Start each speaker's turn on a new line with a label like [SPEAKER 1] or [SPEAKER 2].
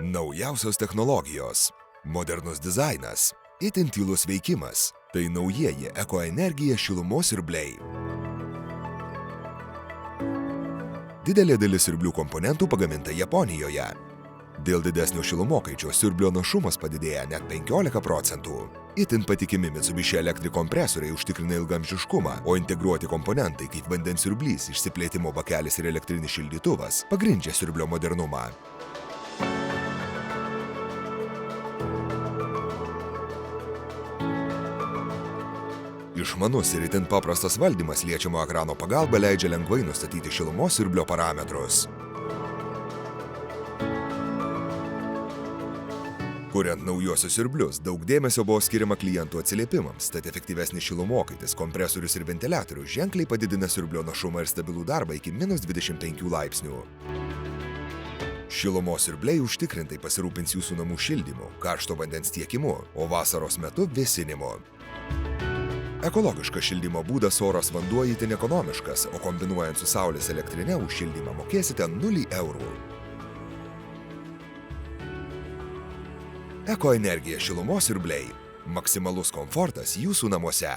[SPEAKER 1] Naujausios technologijos, modernus dizainas, itin tylus veikimas – tai naujieji Ekoenergija šilumos siurbliai. Didelė dalis siurblių komponentų pagaminta Japonijoje. Dėl didesnio šilumokaičio siurblio našumas padidėja net 15%. Itin patikimi Mitsubishi Electric kompresoriai užtikrina ilgaamžiškumą, o integruoti komponentai kaip vandens siurblys, išsiplėtimo bakelis ir elektrinis šildytuvas pagrindžia siurblio modernumą. Išmanus ir itin paprastas valdymas liečiamo ekrano pagalba leidžia lengvai nustatyti šilumos siurblio parametrus. Kuriant naujuosius siurblius, daug dėmesio buvo skiriama klientų atsiliepimams, tad efektyvesnis šilumokaitis, kompresorius ir ventiliatorius ženkliai padidina siurblio našumą ir stabilų darbą iki -25 laipsnių. Šilumos siurbliai užtikrintai pasirūpins jūsų namų šildymu, karšto vandens tiekimu, o vasaros metu vėsinimu. Ekologiškas šildymo būdas oras vanduo itin ekonomiškas, o kombinuojant su saulės elektrine už šildymą mokėsite 0 eurų. Ekoenergija šilumos siurbliai – maksimalus komfortas jūsų namuose.